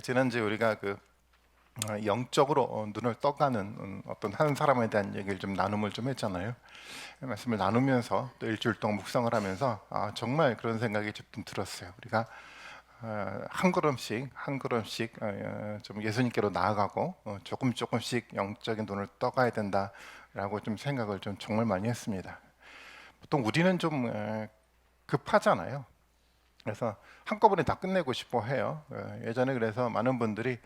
지난주에 우리가 영적으로 눈을 떠가는 어떤 한 사람에 대한 얘기를 좀 나눔을 좀 했잖아요. 말씀을 나누면서 또 일주일 동안 묵상을 하면서 정말 그런 생각이 좀 들었어요. 우리가 한 걸음씩 한 걸음씩 좀 예수님께로 나아가고 조금씩 영적인 눈을 떠가야 된다라고 좀 생각을 좀 정말 많이 했습니다. 보통 우리는 좀 급하잖아요. 그래서 한꺼번에 다 끝내고 싶어 해요. 예전에 그래서 많은 분들이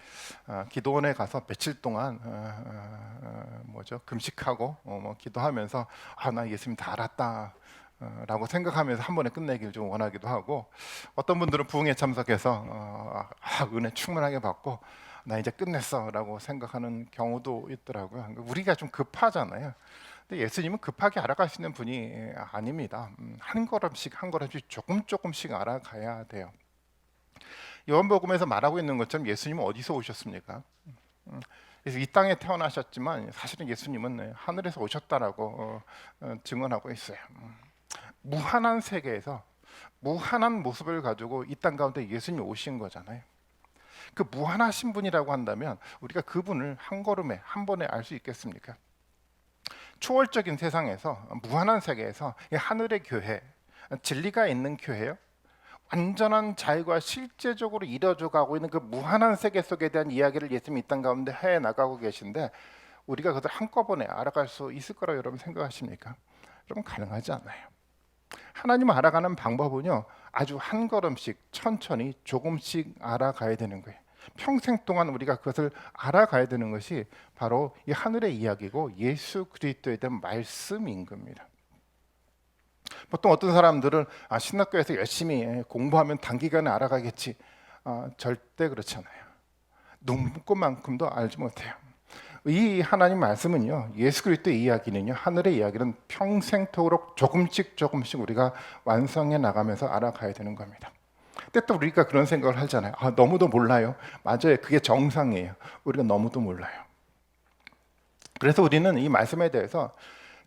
기도원에 가서 며칠 동안 금식하고 뭐 기도하면서 나 예수님 다 알았다 라고 생각하면서 한 번에 끝내기를 좀 원하기도 하고, 어떤 분들은 부흥에 참석해서 은혜 충만하게 받고 나 이제 끝냈어 라고 생각하는 경우도 있더라고요. 그러니까 우리가 좀 급하잖아요. 근데 예수님은 급하게 알아갈 수 있는 분이 아닙니다. 한 걸음씩 한 걸음씩 조금씩 알아가야 돼요. 요한복음에서 말하고 있는 것처럼 예수님은 어디서 오셨습니까? 그래서 이 땅에 태어나셨지만 사실은 예수님은 하늘에서 오셨다라고 증언하고 있어요. 무한한 세계에서 무한한 모습을 가지고 이 땅 가운데 예수님이 오신 거잖아요. 그 무한하신 분이라고 한다면 우리가 그분을 한 걸음에 한 번에 알 수 있겠습니까? 초월적인 세상에서, 무한한 세계에서 이 하늘의 교회, 진리가 있는 교회요, 완전한 자유가 실제적으로 이루어져 가고 있는 그 무한한 세계 속에 대한 이야기를 예수님이 이 땅 가운데 해 나가고 계신데, 우리가 그것을 한꺼번에 알아갈 수 있을 거라고 여러분 생각하십니까? 여러분, 가능하지 않아요. 하나님을 알아가는 방법은요, 아주 한 걸음씩 천천히 조금씩 알아가야 되는 거예요. 평생 동안 우리가 그것을 알아가야 되는 것이 바로 이 하늘의 이야기고 예수 그리스도에 대한 말씀인 겁니다. 보통 어떤 사람들은 신학교에서 열심히 공부하면 단기간에 알아가겠지. 절대 그렇지 않아요. 눈꽃만큼도 알지 못해요. 이 하나님 말씀은요, 예수 그리스도의 이야기는요, 하늘의 이야기는 평생토록 조금씩 우리가 완성해 나가면서 알아가야 되는 겁니다. 근데 또 우리가 그런 생각을 하잖아요. 너무도 몰라요. 맞아요. 그게 정상이에요. 우리가 너무도 몰라요. 그래서 우리는 이 말씀에 대해서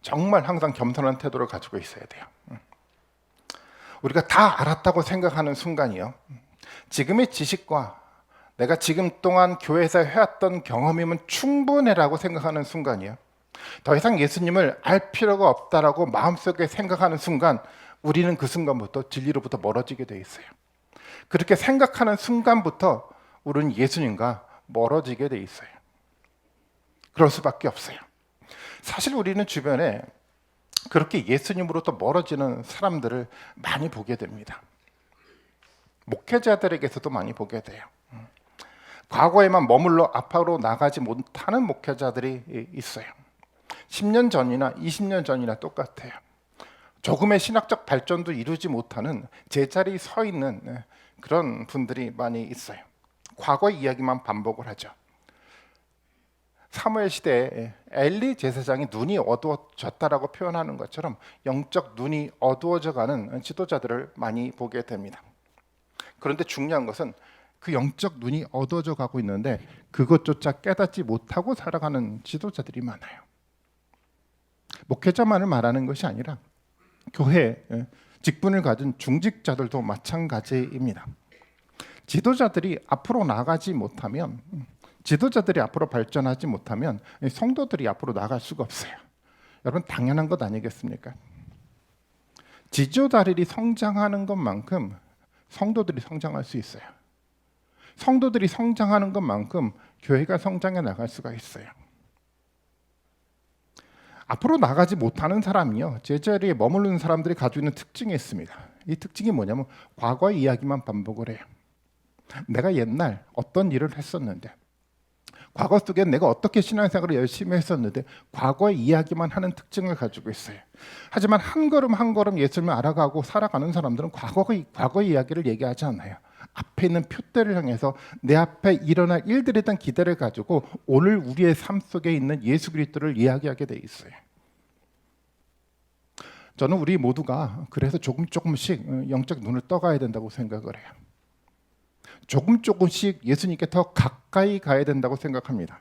정말 항상 겸손한 태도를 가지고 있어야 돼요. 우리가 다 알았다고 생각하는 순간이요, 지금의 지식과 내가 지금 동안 교회에서 해왔던 경험이면 충분해라고 생각하는 순간이요, 더 이상 예수님을 알 필요가 없다라고 마음속에 생각하는 순간, 우리는 그 순간부터 진리로부터 멀어지게 돼 있어요. 그렇게 생각하는 순간부터 우리는 예수님과 멀어지게 돼 있어요. 그럴 수밖에 없어요. 사실 우리는 주변에 그렇게 예수님으로부터 멀어지는 사람들을 많이 보게 됩니다. 목회자들에게서도 많이 보게 돼요. 과거에만 머물러 앞으로 나가지 못하는 목회자들이 있어요. 10년 전이나 20년 전이나 똑같아요. 조금의 신학적 발전도 이루지 못하는 제자리에 서 있는 그런 분들이 많이 있어요. 과거의 이야기만 반복을 하죠. 사무엘 시대에 엘리 제사장이 눈이 어두워졌다라고 표현하는 것처럼 영적 눈이 어두워져가는 지도자들을 많이 보게 됩니다. 그런데 중요한 것은 그 영적 눈이 어두워져 가고 있는데 그것조차 깨닫지 못하고 살아가는 지도자들이 많아요. 목회자만을 말하는 것이 아니라 교회 직분을 가진 중직자들도 마찬가지입니다. 지도자들이 앞으로 나가지 못하면, 지도자들이 앞으로 발전하지 못하면 성도들이 앞으로 나갈 수가 없어요. 여러분, 당연한 것 아니겠습니까? 지도자들이 성장하는 것만큼 성도들이 성장할 수 있어요. 성도들이 성장하는 것만큼 교회가 성장해 나갈 수가 있어요. 앞으로 나가지 못하는 사람이요, 제자리에 머무르는 사람들이 가지고 있는 특징이 있습니다. 이 특징이 뭐냐면 과거의 이야기만 반복을 해요. 내가 옛날 어떤 일을 했었는데, 과거 속에 내가 어떻게 신앙생활을 열심히 했었는데, 과거의 이야기만 하는 특징을 가지고 있어요. 하지만 한 걸음 한 걸음 예수님을 알아가고 살아가는 사람들은 과거의 이야기를 얘기하지 않아요. 앞에 있는 표대를 향해서 내 앞에 일어날 일들에 대한 기대를 가지고 오늘 우리의 삶 속에 있는 예수 그리스도를 이야기하게 돼 있어요. 저는 우리 모두가 그래서 조금씩 영적 눈을 떠가야 된다고 생각을 해요. 조금씩 예수님께 더 가까이 가야 된다고 생각합니다.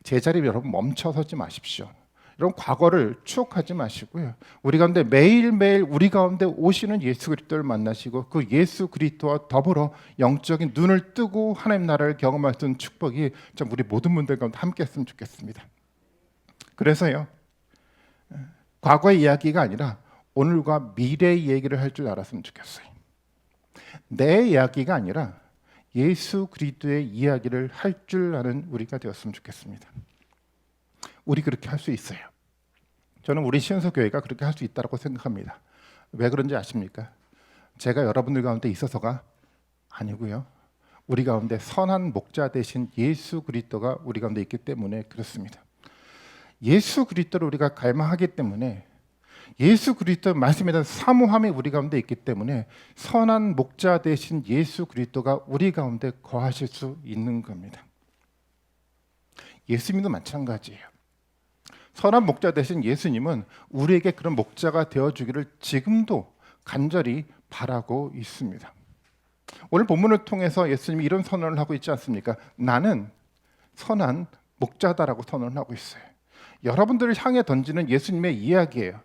제자리 여러분, 멈춰서지 마십시오. 이런 과거를 추억하지 마시고요. 우리 가운데 매일매일 우리 가운데 오시는 예수 그리스도를 만나시고 그 예수 그리스도와 더불어 영적인 눈을 뜨고 하나님 나라를 경험할 수 있는 축복이 좀 우리 모든 분들 가운데 함께 했으면 좋겠습니다. 그래서요. 과거의 이야기가 아니라 오늘과 미래의 얘기를 할 줄 알았으면 좋겠어요. 내 이야기가 아니라 예수 그리스도의 이야기를 할 줄 아는 우리가 되었으면 좋겠습니다. 우리 그렇게 할 수 있어요. 저는 우리 시온서 교회가 그렇게 할 수 있다고 생각합니다. 왜 그런지 아십니까? 제가 여러분들 가운데 있어서가 아니고요. 우리 가운데 선한 목자 되신 예수 그리스도가 우리 가운데 있기 때문에 그렇습니다. 예수 그리스도를 우리가 갈망하기 때문에 예수 그리스도의 말씀에 대한 사모함이 우리 가운데 있기 때문에 선한 목자 되신 예수 그리스도가 우리 가운데 거하실 수 있는 겁니다. 예수님도 마찬가지예요. 선한 목자 되신 예수님은 우리에게 그런 목자가 되어주기를 지금도 간절히 바라고 있습니다. 오늘 본문을 통해서 예수님이 이런 선언을 하고 있지 않습니까? 나는 선한 목자다라고 선언을 하고 있어요. 여러분들을 향해 던지는 예수님의 이야기예요.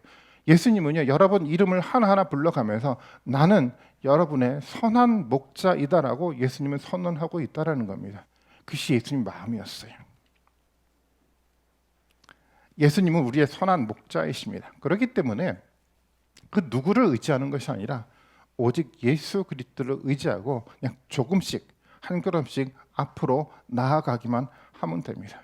예수님은요, 여러분 이름을 하나하나 불러가면서 나는 여러분의 선한 목자이다라고 예수님은 선언하고 있다라는 겁니다. 그것이 예수님 마음이었어요. 예수님은 우리의 선한 목자이십니다. 그렇기 때문에 그 누구를 의지하는 것이 아니라 오직 예수 그리스도를 의지하고 그냥 조금씩 한 걸음씩 앞으로 나아가기만 하면 됩니다.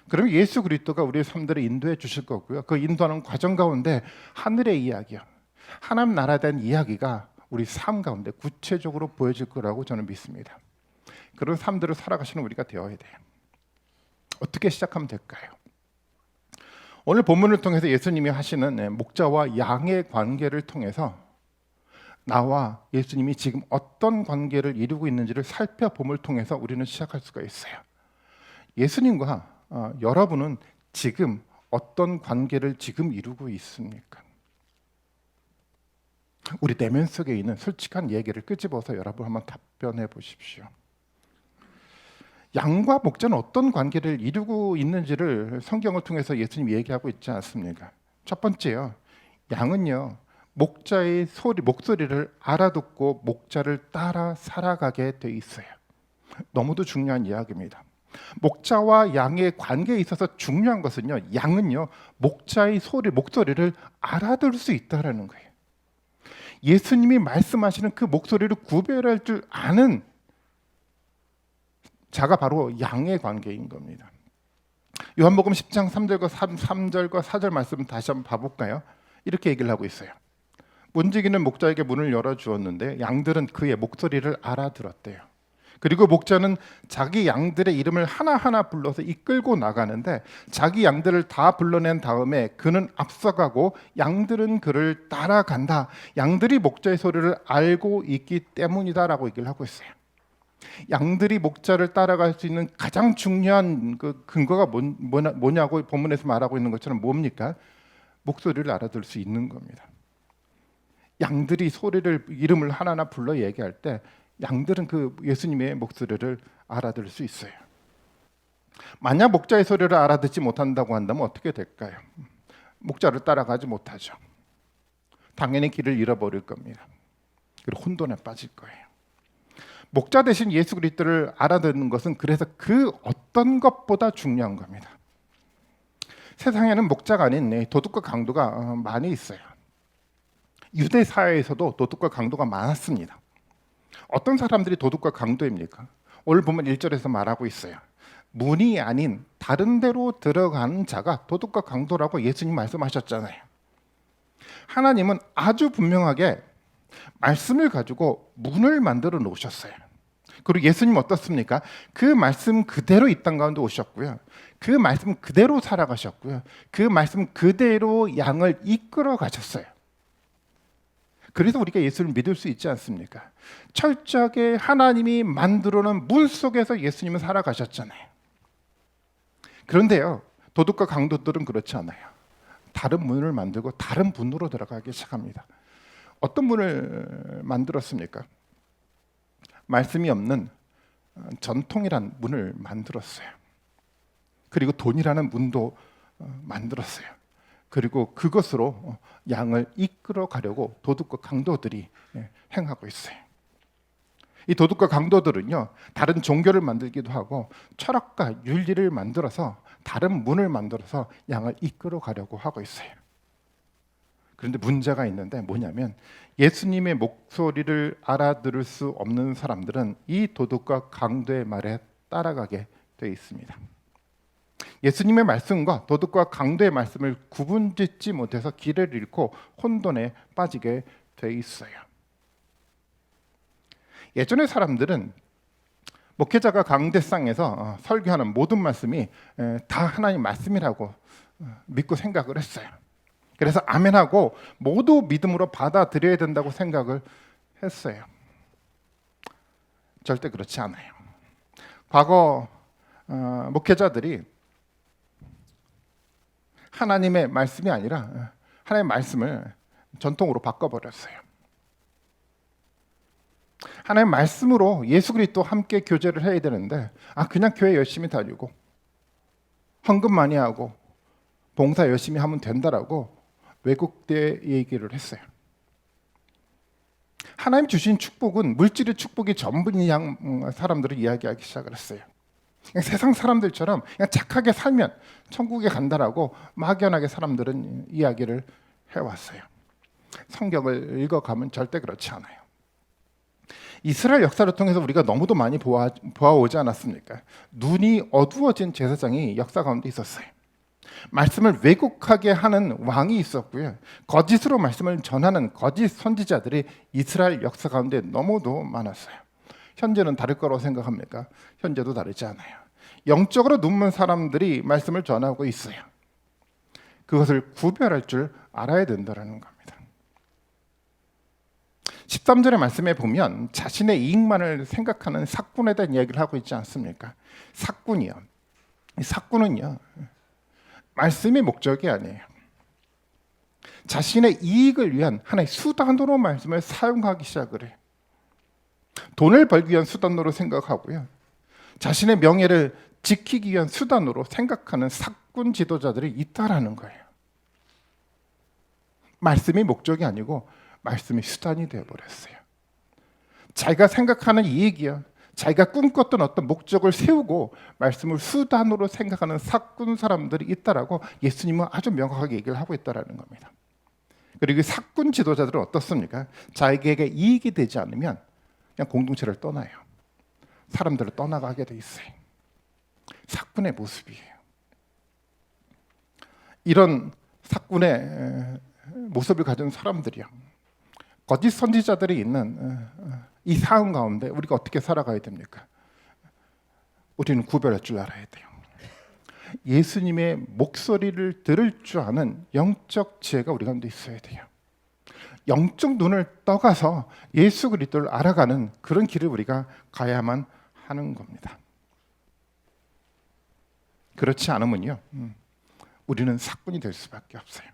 그러면 예수 그리스도가 우리의 삶들을 인도해 주실 거고요. 그 인도하는 과정 가운데 하늘의 이야기요, 하나님 나라에 대한 이야기가 우리 삶 가운데 구체적으로 보여질 거라고 저는 믿습니다. 그런 삶들을 살아가시는 우리가 되어야 돼요. 어떻게 시작하면 될까요? 오늘 본문을 통해서 예수님이 하시는 목자와 양의 관계를 통해서 나와 예수님이 지금 어떤 관계를 이루고 있는지를 살펴봄을 통해서 우리는 시작할 수가 있어요. 예수님과 여러분은 지금 어떤 관계를 지금 이루고 있습니까? 우리 내면 속에 있는 솔직한 얘기를 끄집어서 여러분 한번 답변해 보십시오. 양과 목자는 어떤 관계를 이루고 있는지를 성경을 통해서 예수님이 얘기하고 있지 않습니까? 첫 번째요, 양은요 목자의 목소리를 알아듣고 목자를 따라 살아가게 돼 있어요. 너무도 중요한 이야기입니다. 목자와 양의 관계에 있어서 중요한 것은요, 양은요 목자의 목소리를 알아들을 수 있다라는 거예요. 예수님이 말씀하시는 그 목소리를 구별할 줄 아는 자가 바로 양의 관계인 겁니다. 요한복음 10장 3절과 4절 말씀 다시 한번 봐볼까요? 이렇게 얘기를 하고 있어요. 문지기는 목자에게 문을 열어주었는데 양들은 그의 목소리를 알아들었대요. 그리고 목자는 자기 양들의 이름을 하나하나 불러서 이끌고 나가는데 자기 양들을 다 불러낸 다음에 그는 앞서가고 양들은 그를 따라간다. 양들이 목자의 소리를 알고 있기 때문이다라고 얘기를 하고 있어요. 양들이 목자를 따라갈 수 있는 가장 중요한 그 근거가 뭐냐고 본문에서 말하고 있는 것처럼 뭡니까? 목소리를 알아들을 수 있는 겁니다. 양들이 이름을 하나하나 불러 얘기할 때 양들은 그 예수님의 목소리를 알아들을 수 있어요. 만약 목자의 소리를 알아듣지 못한다고 한다면 어떻게 될까요? 목자를 따라가지 못하죠. 당연히 길을 잃어버릴 겁니다. 그리고 혼돈에 빠질 거예요. 목자 대신 예수 그리스도를 알아듣는 것은 그래서 그 어떤 것보다 중요한 겁니다. 세상에는 목자가 아닌 도둑과 강도가 많이 있어요. 유대 사회에서도 도둑과 강도가 많았습니다. 어떤 사람들이 도둑과 강도입니까? 오늘 보면 1절에서 말하고 있어요. 문이 아닌 다른 데로 들어가는 자가 도둑과 강도라고 예수님 말씀하셨잖아요. 하나님은 아주 분명하게 말씀을 가지고 문을 만들어 놓으셨어요. 그리고 예수님 어떻습니까? 그 말씀 그대로 이 땅 가운데 오셨고요. 그 말씀 그대로 살아가셨고요. 그 말씀 그대로 양을 이끌어 가셨어요. 그래서 우리가 예수를 믿을 수 있지 않습니까? 철저하게 하나님이 만들어 놓은 문 속에서 예수님은 살아가셨잖아요. 그런데요, 도둑과 강도들은 그렇지 않아요. 다른 문을 만들고 다른 문으로 들어가기 시작합니다. 어떤 문을 만들었습니까? 말씀이 없는 전통이란 문을 만들었어요. 그리고 돈이라는 문도 만들었어요. 그리고 그것으로 양을 이끌어 가려고 도둑과 강도들이 행하고 있어요. 이 도둑과 강도들은요, 다른 종교를 만들기도 하고 철학과 윤리를 만들어서 다른 문을 만들어서 양을 이끌어 가려고 하고 있어요. 그런데 문제가 있는데 뭐냐면, 예수님의 목소리를 알아들을 수 없는 사람들은 이 도둑과 강도의 말에 따라가게 되어 있습니다. 예수님의 말씀과 도둑과 강도의 말씀을 구분짓지 못해서 길을 잃고 혼돈에 빠지게 되어 있어요. 예전의 사람들은 목회자가 강대상에서 설교하는 모든 말씀이 다 하나님 말씀이라고 믿고 생각을 했어요. 그래서 아멘하고 모두 믿음으로 받아들여야 된다고 생각을 했어요. 절대 그렇지 않아요. 과거 목회자들이 하나님의 말씀이 아니라 하나님의 말씀을 전통으로 바꿔버렸어요. 하나님의 말씀으로 예수 그리스도 함께 교제를 해야 되는데 그냥 교회 열심히 다니고 헌금 많이 하고 봉사 열심히 하면 된다라고 왜곡된 얘기를 했어요. 하나님 주신 축복은 물질의 축복이 전부인 사람들을 이야기하기 시작을 했어요. 그냥 세상 사람들처럼 그냥 착하게 살면 천국에 간다라고 막연하게 사람들은 이야기를 해왔어요. 성경을 읽어가면 절대 그렇지 않아요. 이스라엘 역사를 통해서 우리가 너무도 많이 보아오지 않았습니까? 눈이 어두워진 제사장이 역사 가운데 있었어요. 말씀을 왜곡하게 하는 왕이 있었고요. 거짓으로 말씀을 전하는 거짓 선지자들이 이스라엘 역사 가운데 너무도 많았어요. 현재는 다를 거라고 생각합니까? 현재도 다르지 않아요. 영적으로 눈먼 사람들이 말씀을 전하고 있어요. 그것을 구별할 줄 알아야 된다는 겁니다. 13절의 말씀에 보면 자신의 이익만을 생각하는 삭군에 대한 이야기를 하고 있지 않습니까? 삭군이요. 이 삭군은요, 말씀이 목적이 아니에요. 자신의 이익을 위한 하나의 수단으로 말씀을 사용하기 시작을 해요. 돈을 벌기 위한 수단으로 생각하고요. 자신의 명예를 지키기 위한 수단으로 생각하는 삭군 지도자들이 있다라는 거예요. 말씀이 목적이 아니고 말씀이 수단이 되어버렸어요. 자기가 생각하는 이익이요, 자기가 꿈꿨던 어떤 목적을 세우고 말씀을 수단으로 생각하는 삭군 사람들이 있다라고 예수님은 아주 명확하게 얘기를 하고 있다라는 겁니다. 그리고 이 삭군 지도자들은 어떻습니까? 자기에게 이익이 되지 않으면 그냥 공동체를 떠나요. 사람들을 떠나가게 돼 있어요. 삭군의 모습이에요. 이런 삭군의 모습을 가진 사람들이요, 거짓 선지자들이 있는 이 상황 가운데 우리가 어떻게 살아가야 됩니까? 우리는 구별할 줄 알아야 돼요. 예수님의 목소리를 들을 줄 아는 영적 지혜가 우리 가운데 있어야 돼요. 영적 눈을 떠가서 예수 그리스도를 알아가는 그런 길을 우리가 가야만 하는 겁니다. 그렇지 않으면요, 우리는 삭군이 될 수밖에 없어요.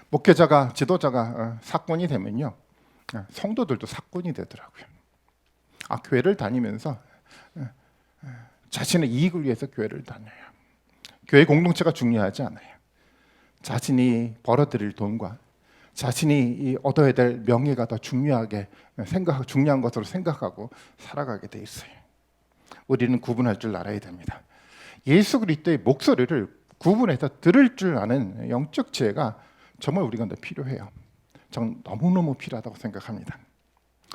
목회자가, 지도자가 삭군이 되면요, 성도들도 삭군이 되더라고요. 교회를 다니면서 자신의 이익을 위해서 교회를 다녀요. 교회 공동체가 중요하지 않아요. 자신이 벌어들일 돈과 자신이 얻어야 될 명예가 더 중요한 것으로 생각하고 살아가게 돼 있어요. 우리는 구분할 줄 알아야 됩니다. 예수 그리스도의 목소리를 구분해서 들을 줄 아는 영적 지혜가 정말 우리 가운데 필요해요. 저는 너무너무 필요하다고 생각합니다.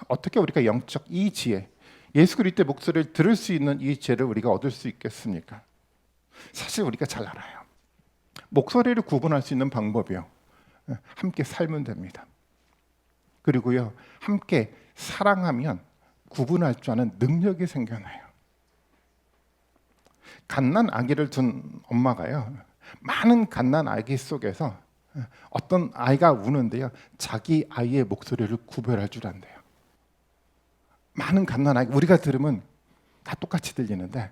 어떻게 우리가 영적 이 지혜, 예수 그리스도의 목소리를 들을 수 있는 이 지혜를 우리가 얻을 수 있겠습니까? 사실 우리가 잘 알아요. 목소리를 구분할 수 있는 방법이요, 함께 살면 됩니다. 그리고요, 함께 사랑하면 구분할 줄 아는 능력이 생겨나요. 갓난 아기를 둔 엄마가요, 많은 갓난 아기 속에서 어떤 아이가 우는데요, 자기 아이의 목소리를 구별할 줄 안대요. 많은 갓난 아이, 우리가 들으면 다 똑같이 들리는데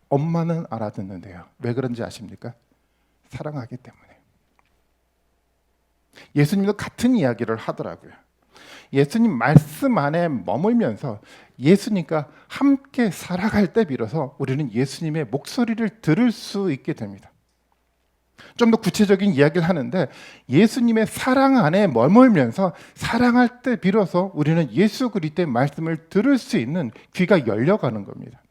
엄마는 알아듣는데요. 왜 그런지 아십니까? 사랑하기 때문에. 예수님도 같은 이야기를 하더라고요. 예수님 말씀 안에 머물면서 예수님과 함께 살아갈 때 비로소 우리는 예수님의 목소리를 들을 수 있게 됩니다. 좀 더 구체적인 이야기를 하는데 예수님의 사랑 안에 머물면서 사랑할 때 비로소 우리는 예수 그리스도의 말씀을 들을 수 있는 귀가 열려가는 겁니다.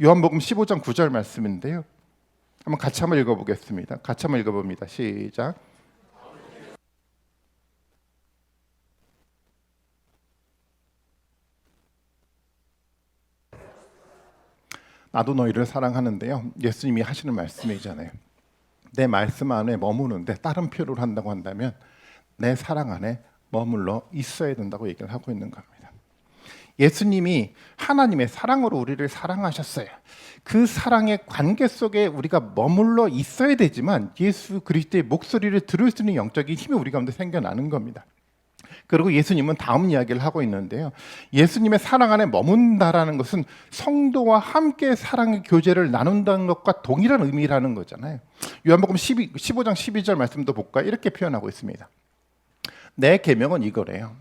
요한복음 15장 9절 말씀인데요. 같이 한번 읽어보겠습니다. 같이 한번 읽어봅니다. 시작. 나도 너희를 사랑하는데요. 예수님이 하시는 말씀이잖아요. 내 말씀 안에 머무는데 다른 표현을 한다고 한다면 내 사랑 안에 머물러 있어야 된다고 얘기를 하고 있는 겁니다. 예수님이 하나님의 사랑으로 우리를 사랑하셨어요. 그 사랑의 관계 속에 우리가 머물러 있어야 되지만 예수 그리스도의 목소리를 들을 수 있는 영적인 힘이 우리 가운데 생겨나는 겁니다. 그리고 예수님은 다음 이야기를 하고 있는데요. 예수님의 사랑 안에 머문다라는 것은 성도와 함께 사랑의 교제를 나눈다는 것과 동일한 의미라는 거잖아요. 요한복음 15장 12절 말씀도 볼까요? 이렇게 표현하고 있습니다. 내 계명은 이거래요.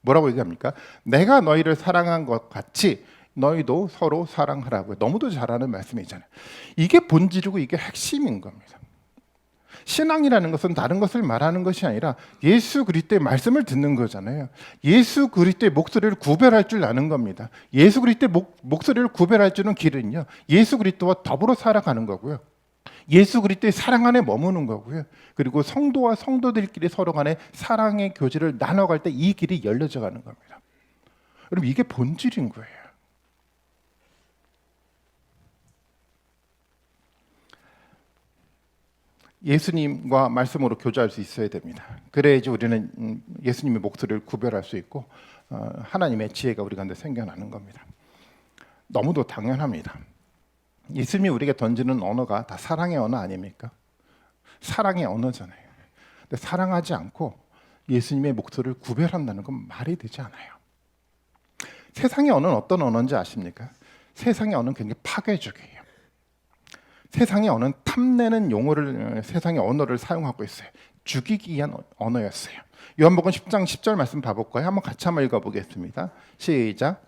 뭐라고 얘기합니까? 내가 너희를 사랑한 것 같이 너희도 서로 사랑하라고요. 너무도 잘하는 말씀이잖아요. 이게 본질이고 이게 핵심인 겁니다. 신앙이라는 것은 다른 것을 말하는 것이 아니라 예수 그리스도의 말씀을 듣는 거잖아요. 예수 그리스도의 목소리를 구별할 줄 아는 겁니다. 예수 그리스도의 목소리를 구별할 줄은 길은요. 예수 그리스도와 더불어 살아가는 거고요. 예수 그리스도의 사랑 안에 머무는 거고요. 그리고 성도와 성도들끼리 서로 간에 사랑의 교제를 나눠갈 때 이 길이 열려져 가는 겁니다. 여러분 이게 본질인 거예요. 예수님과 말씀으로 교제할 수 있어야 됩니다. 그래야지 우리는 예수님의 목소리를 구별할 수 있고 하나님의 지혜가 우리 가운데 생겨나는 겁니다. 너무도 당연합니다. 예수님이 우리에게 던지는 언어가 다 사랑의 언어 아닙니까? 사랑의 언어잖아요. 근데 사랑하지 않고 예수님의 목소리를 구별한다는 건 말이 되지 않아요. 세상의 언어는 어떤 언어인지 아십니까? 세상의 언어는 굉장히 파괴적이에요. 세상의 언어는 탐내는 용어를 세상의 언어를 사용하고 있어요. 죽이기 위한 언어였어요. 요한복음 10장 10절 말씀 봐볼까요? 한번 같이 한번 읽어보겠습니다. 시작.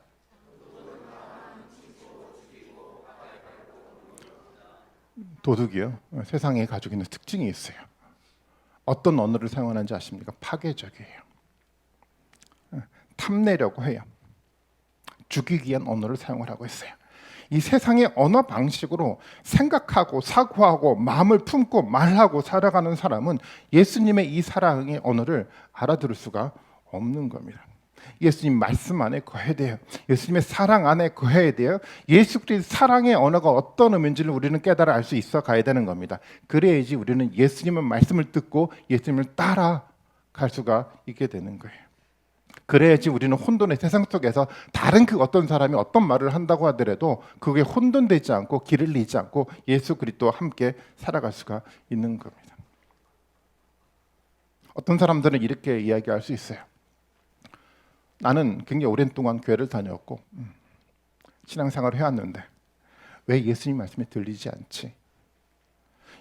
도둑이요. 세상에 가지고 있는 특징이 있어요. 어떤 언어를 사용하는지 아십니까? 파괴적이에요. 탐내려고 해요. 죽이기 위한 언어를 사용을 하고 있어요. 이 세상의 언어 방식으로 생각하고 사고하고 마음을 품고 말하고 살아가는 사람은 예수님의 이 사랑의 언어를 알아들을 수가 없는 겁니다. 예수님 말씀 안에 거해야 돼요. 예수님의 사랑 안에 거해야 돼요. 예수 그리스도의 사랑의 언어가 어떤 의미인지를 우리는 깨달아 알 수 있어 가야 되는 겁니다. 그래야지 우리는 예수님의 말씀을 듣고 예수님을 따라갈 수가 있게 되는 거예요. 그래야지 우리는 혼돈의 세상 속에서 다른 그 어떤 사람이 어떤 말을 한다고 하더라도 그게 혼돈되지 않고 길을 잃지 않고 예수 그리스도와 함께 살아갈 수가 있는 겁니다. 어떤 사람들은 이렇게 이야기할 수 있어요. 나는 굉장히 오랜 동안 교회를 다녔고 신앙생활을 해왔는데 왜 예수님 말씀이 들리지 않지?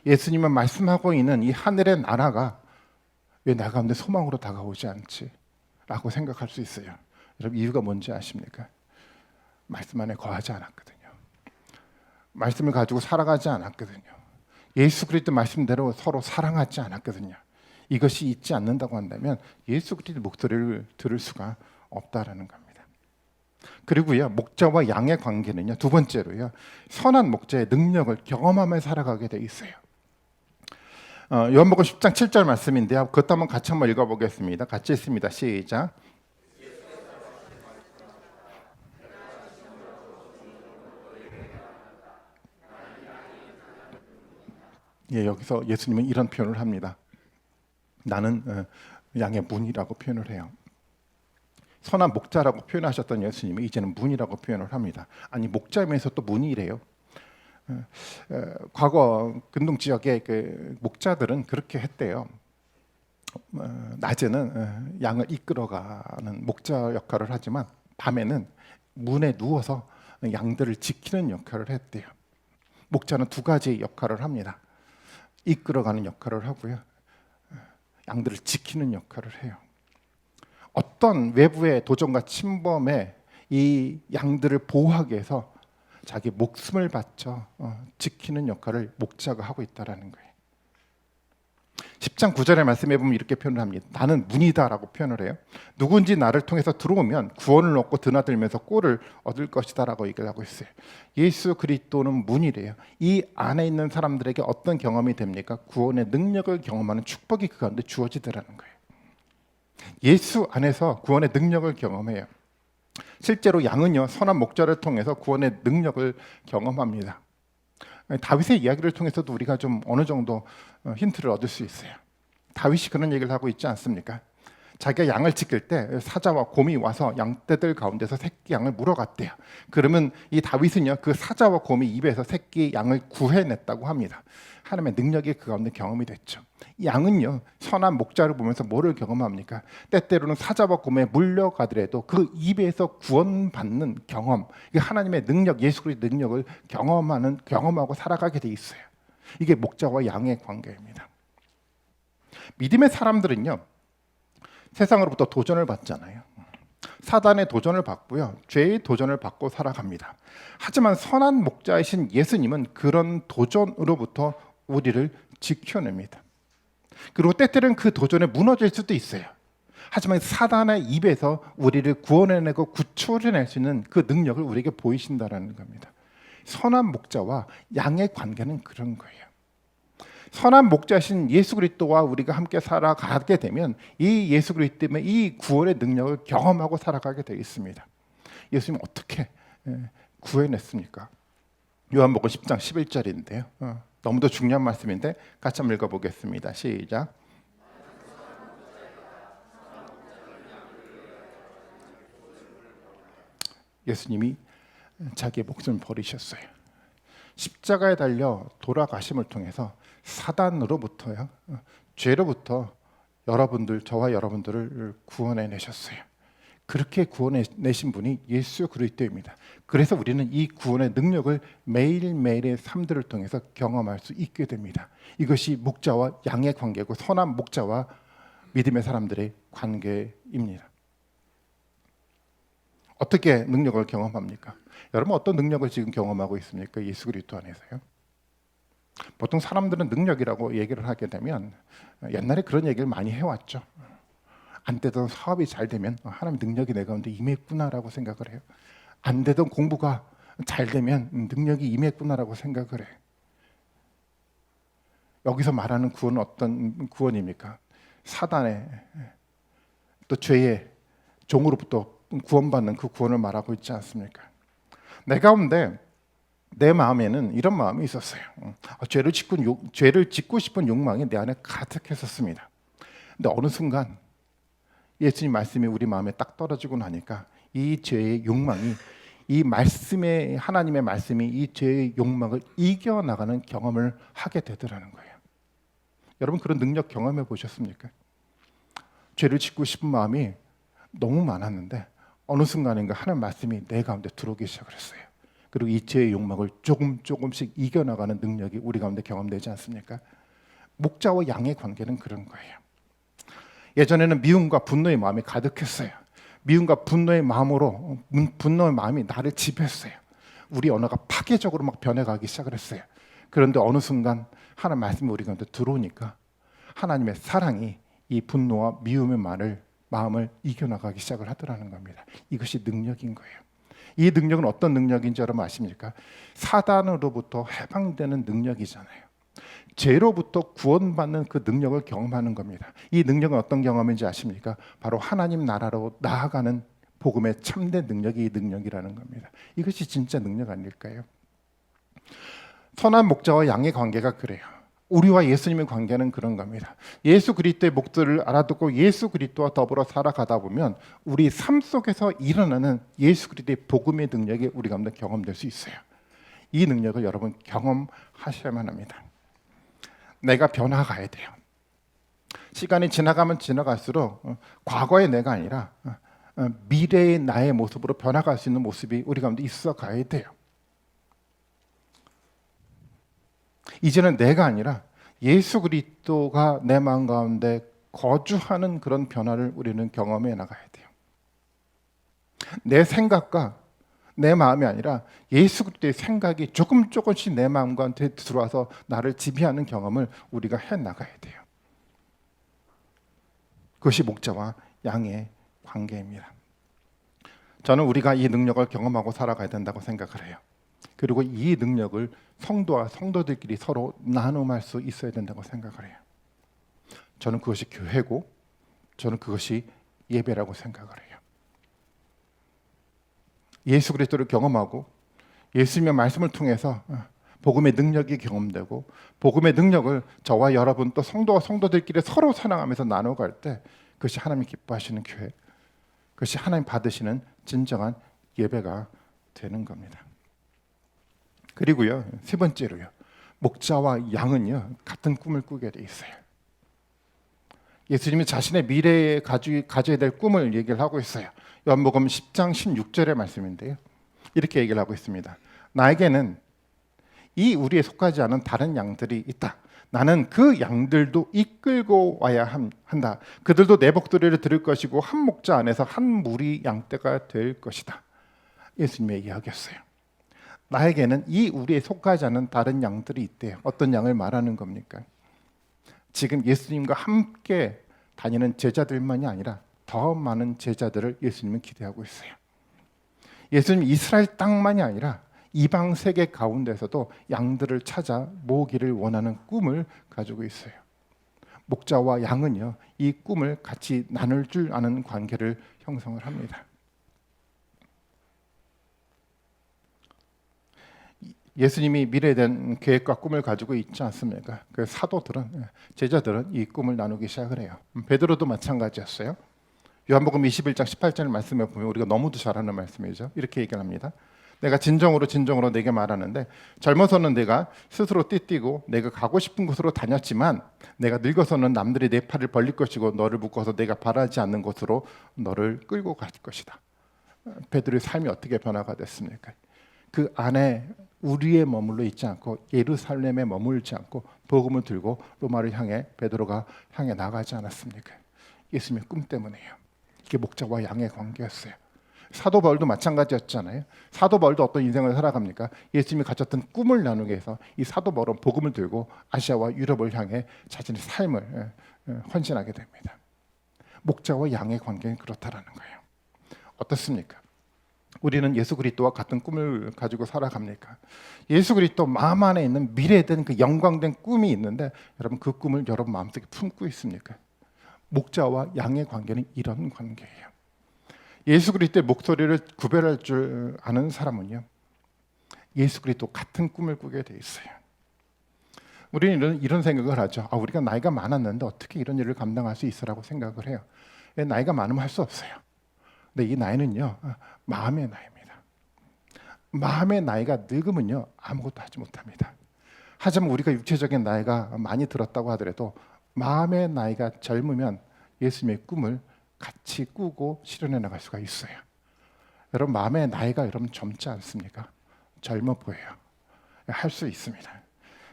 예수님은 말씀하고 있는 이 하늘의 나라가 왜 나 가운데 소망으로 다가오지 않지? 라고 생각할 수 있어요. 여러분 이유가 뭔지 아십니까? 말씀 안에 거하지 않았거든요. 말씀을 가지고 살아가지 않았거든요. 예수 그리스도 말씀대로 서로 사랑하지 않았거든요. 이것이 있지 않는다고 한다면 예수 그리스도 목소리를 들을 수가 없다라는 겁니다. 그리고요 목자와 양의 관계는요 두 번째로요 선한 목자의 능력을 경험하며 살아가게 돼 있어요. 요한복음 10장 7절 말씀인데요. 그것도 한번 같이 한번 읽어보겠습니다. 같이 읽습니다. 시작. 예, 여기서 예수님은 이런 표현을 합니다. 나는 양의 문이라고 표현을 해요. 선한 목자라고 표현하셨던 예수님이 이제는 문이라고 표현을 합니다. 아니 목자면서 또 문이래요. 과거 근동 지역의 그 목자들은 그렇게 했대요. 낮에는 양을 이끌어가는 목자 역할을 하지만 밤에는 문에 누워서 양들을 지키는 역할을 했대요. 목자는 두 가지 역할을 합니다. 이끌어가는 역할을 하고요. 양들을 지키는 역할을 해요. 어떤 외부의 도전과 침범에 이 양들을 보호하기 위해서 자기 목숨을 바쳐 지키는 역할을 목자가 하고 있다라는 거예요. 10장 9절의 말씀에 보면 이렇게 표현을 합니다. 나는 문이다라고 표현을 해요. 누군지 나를 통해서 들어오면 구원을 얻고 드나들면서 꼴을 얻을 것이다라고 얘기를 하고 있어요. 예수 그리스도는 문이래요. 이 안에 있는 사람들에게 어떤 경험이 됩니까? 구원의 능력을 경험하는 축복이 그 가운데 주어지더라는 거예요. 예수 안에서 구원의 능력을 경험해요. 실제로 양은요, 선한 목자를 통해서 구원의 능력을 경험합니다. 다윗의 이야기를 통해서도 우리가 좀 어느 정도 힌트를 얻을 수 있어요. 다윗이 그런 얘기를 하고 있지 않습니까? 자기가 양을 지킬 때 사자와 곰이 와서 양떼들 가운데서 새끼 양을 물어갔대요. 그러면 이 다윗은요, 그 사자와 곰이 입에서 새끼 양을 구해냈다고 합니다. 하나님의 능력이 그 가운데 경험이 됐죠. 양은요, 선한 목자를 보면서 뭐를 경험합니까? 때때로는 사자와 곰에 물려가더라도 그 입에서 구원받는 경험, 하나님의 능력, 예수 그리스도의 능력을 경험하고 살아가게 돼 있어요. 이게 목자와 양의 관계입니다. 믿음의 사람들은요, 세상으로부터 도전을 받잖아요. 사단의 도전을 받고요, 죄의 도전을 받고 살아갑니다. 하지만 선한 목자이신 예수님은 그런 도전으로부터 우리를 지켜냅니다. 그리고 때때로는 그 도전에 무너질 수도 있어요. 하지만 사단의 입에서 우리를 구원해내고 구출해낼 수 있는 그 능력을 우리에게 보이신다는 겁니다. 선한 목자와 양의 관계는 그런 거예요. 선한 목자신 예수 그리스도와 우리가 함께 살아가게 되면 이 예수 그리스도 때문에 이 구원의 능력을 경험하고 살아가게 되어 있습니다. 예수님 어떻게 구해냈습니까? 요한복음 10장 11절인데요. 너무도 중요한 말씀인데 같이 한번 읽어보겠습니다. 시작. 예수님이 자기의 목숨을 버리셨어요. 십자가에 달려 돌아가심을 통해서 사단으로부터요, 죄로부터 저와 여러분들을 구원해내셨어요. 그렇게 구원해내신 분이 예수 그리스도입니다. 그래서 우리는 이 구원의 능력을 매일매일의 삶들을 통해서 경험할 수 있게 됩니다. 이것이 목자와 양의 관계고 선한 목자와 믿음의 사람들의 관계입니다. 어떻게 능력을 경험합니까? 여러분 어떤 능력을 지금 경험하고 있습니까? 예수 그리스도 안에서요. 보통 사람들은 능력이라고 얘기를 하게 되면 옛날에 그런 얘기를 많이 해왔죠. 안 되던 사업이 잘 되면 하나님 능력이 내 가운데 임했구나라고 생각을 해요. 안 되던 공부가 잘 되면 능력이 임했구나라고 생각을 해요. 여기서 말하는 구원은 어떤 구원입니까? 사단의 또 죄의 종으로부터 구원받는 그 구원을 말하고 있지 않습니까? 내 가운데 내 마음에는 이런 마음이 있었어요. 죄를 짓고 싶은 욕망이 내 안에 가득했었습니다. 근데 어느 순간 예수님 말씀이 우리 마음에 딱 떨어지고 나니까 이 죄의 욕망이 하나님의 말씀이 이 죄의 욕망을 이겨나가는 경험을 하게 되더라는 거예요. 여러분 그런 능력 경험해 보셨습니까? 죄를 짓고 싶은 마음이 너무 많았는데 어느 순간인가 하나님 말씀이 내 가운데 들어오기 시작을 했어요. 그리고 이 죄의 욕망을 조금씩 이겨나가는 능력이 우리 가운데 경험되지 않습니까? 목자와 양의 관계는 그런 거예요. 예전에는 미움과 분노의 마음이 가득했어요. 미움과 분노의 마음이 나를 지배했어요. 우리 언어가 파괴적으로 막 변해가기 시작을 했어요. 그런데 어느 순간 하나님 말씀이 우리 가운데 들어오니까 하나님의 사랑이 이 분노와 미움의 마음을 이겨나가기 시작을 하더라는 겁니다. 이것이 능력인 거예요. 이 능력은 어떤 능력인지 여러분 아십니까? 사단으로부터 해방되는 능력이잖아요. 죄로부터 구원받는 그 능력을 경험하는 겁니다. 이 능력은 어떤 경험인지 아십니까? 바로 하나님 나라로 나아가는 복음의 참된 능력이 이 능력이라는 겁니다. 이것이 진짜 능력 아닐까요? 선한 목자와 양의 관계가 그래요. 우리와 예수님의 관계는 그런 겁니다. 예수 그리스도의 목소리를 알아듣고 예수 그리스도와 더불어 살아가다 보면 우리 삶 속에서 일어나는 예수 그리스도의 복음의 능력이 우리 가운데 경험될 수 있어요. 이 능력을 여러분 경험하셔야만 합니다. 내가 변화가야 돼요. 시간이 지나가면 지나갈수록 과거의 내가 아니라 미래의 나의 모습으로 변화갈 수 있는 모습이 우리 가운데 있어 가야 돼요. 이제는 내가 아니라 예수 그리스도가 내 마음 가운데 거주하는 그런 변화를 우리는 경험해 나가야 돼요. 내 생각과 내 마음이 아니라 예수 그리스도의 생각이 조금씩 내 마음 가운데 들어와서 나를 지배하는 경험을 우리가 해 나가야 돼요. 그것이 목자와 양의 관계입니다. 저는 우리가 이 능력을 경험하고 살아가야 된다고 생각을 해요. 그리고 이 능력을 성도와 성도들끼리 서로 나눔할 수 있어야 된다고 생각을 해요. 저는 그것이 교회고, 저는 그것이 예배라고 생각을 해요. 예수 그리스도를 경험하고 예수님의 말씀을 통해서 복음의 능력이 경험되고, 복음의 능력을 저와 여러분 또 성도와 성도들끼리 서로 사랑하면서 나눠갈 때, 그것이 하나님이 기뻐하시는 교회, 그것이 하나님 받으시는 진정한 예배가 되는 겁니다. 그리고요, 세 번째로요, 목자와 양은요 같은 꿈을 꾸게 돼 있어요. 예수님이 자신의 미래에 가져야 될 꿈을 얘기를 하고 있어요. 요한복음 10장 16절의 말씀인데요, 이렇게 얘기를 하고 있습니다. 나에게는 이 우리에 속하지 않은 다른 양들이 있다. 나는 그 양들도 이끌고 와야 한다. 그들도 내 목소리를 들을 것이고 한 목자 안에서 한 무리 양떼가 될 것이다. 예수님의 이야기였어요. 나에게는 이 우리에 속하지 않은 다른 양들이 있대요. 어떤 양을 말하는 겁니까? 지금 예수님과 함께 다니는 제자들만이 아니라 더 많은 제자들을 예수님은 기대하고 있어요. 예수님 이스라엘 땅만이 아니라 이방 세계 가운데서도 양들을 찾아 모으기를 원하는 꿈을 가지고 있어요. 목자와 양은요, 이 꿈을 같이 나눌 줄 아는 관계를 형성을 합니다. 예수님이 미래에 대한 계획과 꿈을 가지고 있지 않습니까? 그 사도들은, 제자들은 이 꿈을 나누기 시작을 해요. 베드로도 마찬가지였어요. 요한복음 21장 18절 말씀에 보면 우리가 너무도 잘 아는 말씀이죠. 이렇게 얘기를 합니다. 내가 진정으로 내게 말하는데, 젊어서는 내가 스스로 띠뛰고 내가 가고 싶은 곳으로 다녔지만 내가 늙어서는 남들이 내 팔을 벌릴 것이고 너를 묶어서 내가 바라지 않는 곳으로 너를 끌고 갈 것이다. 베드로의 삶이 어떻게 변화가 됐습니까? 그 안에 우리에 머물러 있지 않고 예루살렘에 머물지 않고 복음을 들고 로마를 향해 베드로가 향해 나가지 않았습니까? 예수님의 꿈 때문이에요. 이게 목자와 양의 관계였어요. 사도 바울도 마찬가지였잖아요. 사도 바울도 어떤 인생을 살아갑니까? 예수님이 가졌던 꿈을 나누기 위해서 이 사도 바울은 복음을 들고 아시아와 유럽을 향해 자신의 삶을 헌신하게 됩니다. 목자와 양의 관계는 그렇다라는 거예요. 어떻습니까? 우리는 예수 그리스도와 같은 꿈을 가지고 살아갑니까? 예수 그리스도 마음 안에 있는 미래된 그 영광된 꿈이 있는데, 여러분 그 꿈을 여러분 마음속에 품고 있습니까? 목자와 양의 관계는 이런 관계예요. 예수 그리스도의 목소리를 구별할 줄 아는 사람은요, 예수 그리스도 같은 꿈을 꾸게 돼 있어요. 우리는 이런 생각을 하죠. 우리가 나이가 많았는데 어떻게 이런 일을 감당할 수 있어라고 생각을 해요. 나이가 많으면 할 수 없어요. 근데 이 나이는요, 마음의 나이입니다. 마음의 나이가 늙으면요, 아무것도 하지 못합니다. 하지만 우리가 육체적인 나이가 많이 들었다고 하더라도 마음의 나이가 젊으면 예수님의 꿈을 같이 꾸고 실현해 나갈 수가 있어요. 여러분 마음의 나이가 여러분 젊지 않습니까? 젊어 보여요. 할 수 있습니다.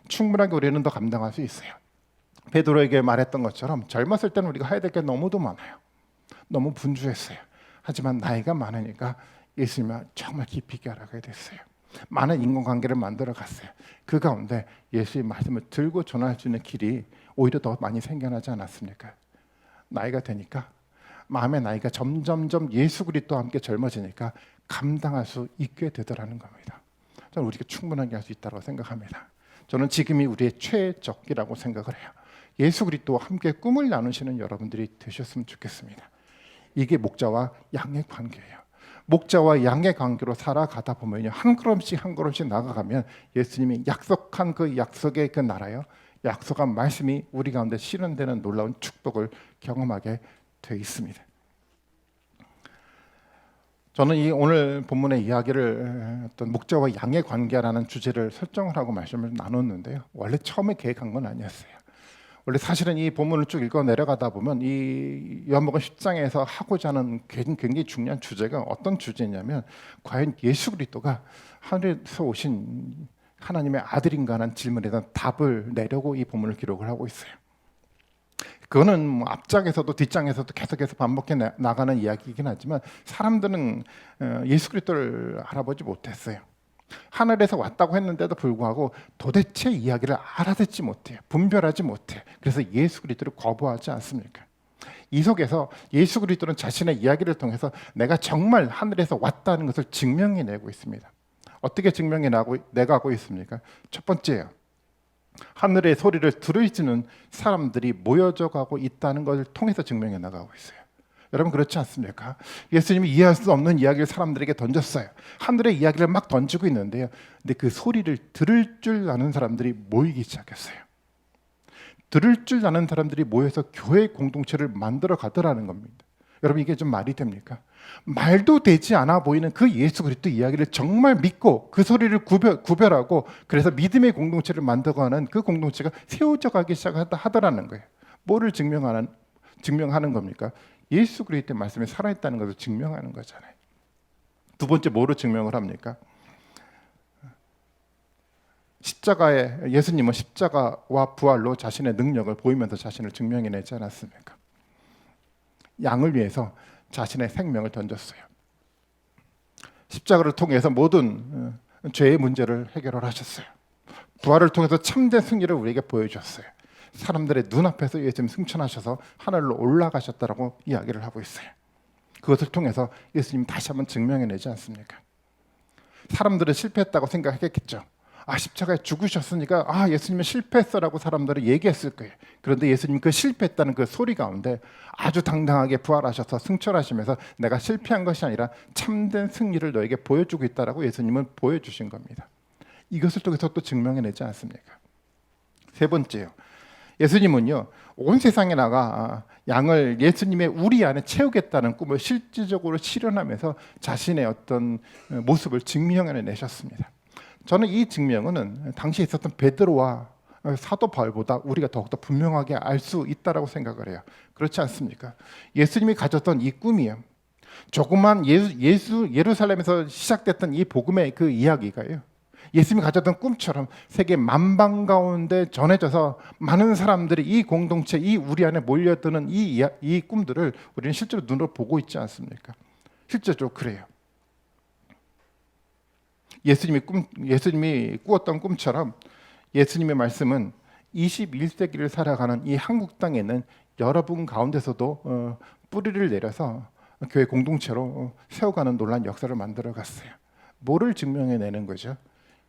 충분하게 우리는 더 감당할 수 있어요. 베드로에게 말했던 것처럼 젊었을 때는 우리가 해야 될 게 너무도 많아요. 너무 분주했어요. 하지만 나이가 많으니까 예수님을 정말 깊이 있게 알아가게 됐어요. 많은 인간관계를 만들어 갔어요. 그 가운데 예수의 말씀을 들고 전할 수 있는 길이 오히려 더 많이 생겨나지 않았습니까? 나이가 되니까, 마음의 나이가 점점점 예수 그리스도와 함께 젊어지니까 감당할 수 있게 되더라는 겁니다. 저는 우리가 충분하게 할 수 있다고 생각합니다. 저는 지금이 우리의 최적기라고 생각을 해요. 예수 그리스도와 함께 꿈을 나누시는 여러분들이 되셨으면 좋겠습니다. 이게 목자와 양의 관계예요. 목자와 양의 관계로 살아가다 보면요, 한 걸음씩 나아가면 예수님이 약속한 그 약속의 그 나라요, 약속한 말씀이 우리 가운데 실현되는 놀라운 축복을 경험하게 되어 있습니다. 저는 이 오늘 본문의 이야기를 어떤 목자와 양의 관계라는 주제를 설정을 하고 말씀을 나눴는데요, 원래 처음에 계획한 건 아니었어요. 원래 사실은 이 본문을 쭉 읽어 내려가다 보면 이 요한복음 10장에서 하고자 하는 굉장히 중요한 주제가 어떤 주제냐면, 과연 예수 그리스도가 하늘에서 오신 하나님의 아들인가 하는 질문에 대한 답을 내려고 이 본문을 기록을 하고 있어요. 그거는 뭐 앞장에서도 뒷장에서도 계속해서 반복해 나가는 이야기이긴 하지만, 사람들은 예수 그리스도를 알아보지 못했어요. 하늘에서 왔다고 했는데도 불구하고 도대체 이야기를 알아듣지 못해요. 분별하지 못해요. 그래서 예수 그리스도를 거부하지 않습니까? 이 속에서 예수 그리스도는 자신의 이야기를 통해서 내가 정말 하늘에서 왔다는 것을 증명해내고 있습니다. 어떻게 증명해내가고 있습니까? 첫 번째요. 하늘의 소리를 들으시는 사람들이 모여져 가고 있다는 것을 통해서 증명해 나가고 있어요. 여러분 그렇지 않습니까? 예수님이 이해할 수 없는 이야기를 사람들에게 던졌어요. 하늘의 이야기를 막 던지고 있는데요. 근데 그 소리를 들을 줄 아는 사람들이 모이기 시작했어요. 들을 줄 아는 사람들이 모여서 교회 공동체를 만들어 가더라는 겁니다. 여러분 이게 좀 말이 됩니까? 말도 되지 않아 보이는 그 예수 그리스도 이야기를 정말 믿고 그 소리를 구별하고 그래서 믿음의 공동체를 만들어가는 그 공동체가 세워져 가기 시작하더라는 거예요. 뭐를 증명하는 겁니까? 예수 그리스도의 말씀이 살아있다는 것을 증명하는 거잖아요. 두 번째 뭐로 증명을 합니까? 예수님은 십자가와 부활로 자신의 능력을 보이면서 자신을 증명해내지 않았습니까? 양을 위해서 자신의 생명을 던졌어요. 십자가를 통해서 모든 죄의 문제를 해결을 하셨어요. 부활을 통해서 참된 승리를 우리에게 보여주셨어요. 사람들의 눈앞에서 예수님 승천하셔서 하늘로 올라가셨다라고 이야기를 하고 있어요. 그것을 통해서 예수님 다시 한번 증명해내지 않습니까? 사람들은 실패했다고 생각했겠죠. 십자가에 죽으셨으니까 예수님은 실패했어라고 사람들은 얘기했을 거예요. 그런데 예수님 그 실패했다는 그 소리 가운데 아주 당당하게 부활하셔서 승천하시면서 내가 실패한 것이 아니라 참된 승리를 너에게 보여주고 있다라고 예수님은 보여주신 겁니다. 이것을 통해서 또 증명해내지 않습니까? 세 번째요. 예수님은요 온 세상에 나가 양을 예수님의 우리 안에 채우겠다는 꿈을 실질적으로 실현하면서 자신의 어떤 모습을 증명해내셨습니다. 저는 이 증명은 당시에 있었던 베드로와 사도 바울보다 우리가 더욱더 분명하게 알 수 있다라고 생각을 해요. 그렇지 않습니까? 예수님이 가졌던 이 꿈이요. 조그만 예루살렘에서 시작됐던 이 복음의 그 이야기가요. 예수님이 가졌던 꿈처럼 세계 만방 가운데 전해져서 많은 사람들이 이 공동체, 이 우리 안에 몰려드는 이 꿈들을 우리는 실제로 눈으로 보고 있지 않습니까? 실제로 그래요. 예수님이 꾸었던 꿈처럼 예수님의 말씀은 21세기를 살아가는 이 한국 땅에 있는 여러분 가운데서도 뿌리를 내려서 교회 공동체로 세워가는 놀라운 역사를 만들어갔어요. 뭐를 증명해내는 거죠?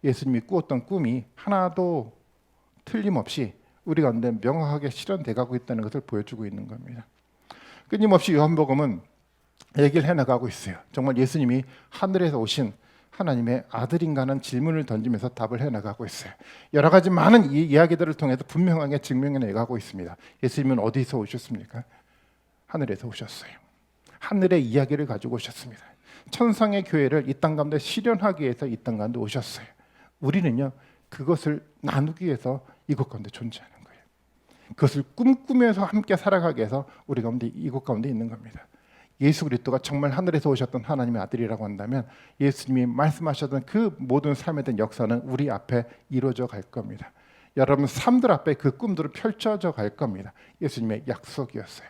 예수님이 꾸었던 꿈이 하나도 틀림없이 우리 가운데 명확하게 실현돼가고 있다는 것을 보여주고 있는 겁니다. 끊임없이 요한복음은 얘기를 해나가고 있어요. 정말 예수님이 하늘에서 오신 하나님의 아들인가는 질문을 던지면서 답을 해나가고 있어요. 여러 가지 많은 이 이야기들을 통해서 분명하게 증명해내가고 있습니다. 예수님은 어디서 오셨습니까? 하늘에서 오셨어요. 하늘의 이야기를 가지고 오셨습니다. 천상의 교회를 이 땅 가운데 실현하기 위해서 이 땅 가운데 오셨어요. 우리는요 그것을 나누기 위해서 이곳 가운데 존재하는 거예요. 그것을 꿈꾸면서 함께 살아가기 위해서 우리 가운데 이곳 가운데 있는 겁니다. 예수 그리스도가 정말 하늘에서 오셨던 하나님의 아들이라고 한다면 예수님이 말씀하셨던 그 모든 삶에 대한 역사는 우리 앞에 이루어져 갈 겁니다. 여러분 삶들 앞에 그 꿈들은 펼쳐져 갈 겁니다. 예수님의 약속이었어요.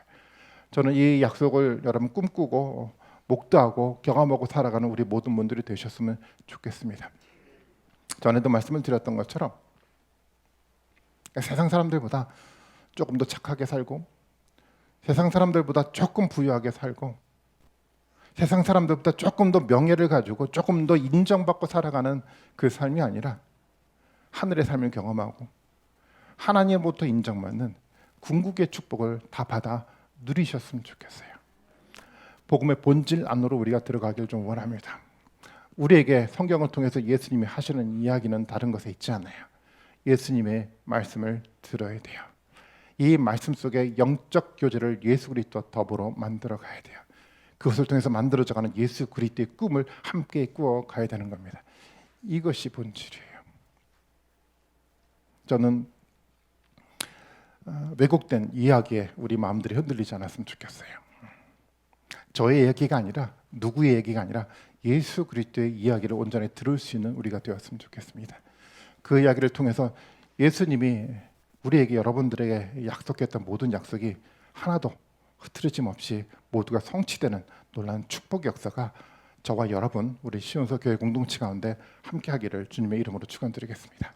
저는 이 약속을 여러분 꿈꾸고 목도하고 경험하고 살아가는 우리 모든 분들이 되셨으면 좋겠습니다. 전에도 말씀을 드렸던 것처럼 세상 사람들보다 조금 더 착하게 살고 세상 사람들보다 조금 부유하게 살고 세상 사람들보다 조금 더 명예를 가지고 조금 더 인정받고 살아가는 그 삶이 아니라 하늘의 삶을 경험하고 하나님으로부터 인정받는 궁극의 축복을 다 받아 누리셨으면 좋겠어요. 복음의 본질 안으로 우리가 들어가길 좀 원합니다. 우리에게 성경을 통해서 예수님이 하시는 이야기는 다른 것에 있지 않아요. 예수님의 말씀을 들어야 돼요. 이 말씀 속에 영적 교제를 예수 그리스도와 더불어 만들어 가야 돼요. 그것을 통해서 만들어져가는 예수 그리스도의 꿈을 함께 꾸어 가야 되는 겁니다. 이것이 본질이에요. 저는 왜곡된 이야기에 우리 마음들이 흔들리지 않았으면 좋겠어요. 저의 얘기가 아니라 누구의 얘기가 아니라 예수 그리스도의 이야기를 온전히 들을 수 있는 우리가 되었으면 좋겠습니다. 그 이야기를 통해서 예수님이 우리에게 여러분들에게 약속했던 모든 약속이 하나도 흐트러짐 없이 모두가 성취되는 놀라운 축복 역사가 저와 여러분 우리 시온서 교회 공동체 가운데 함께하기를 주님의 이름으로 축원드리겠습니다.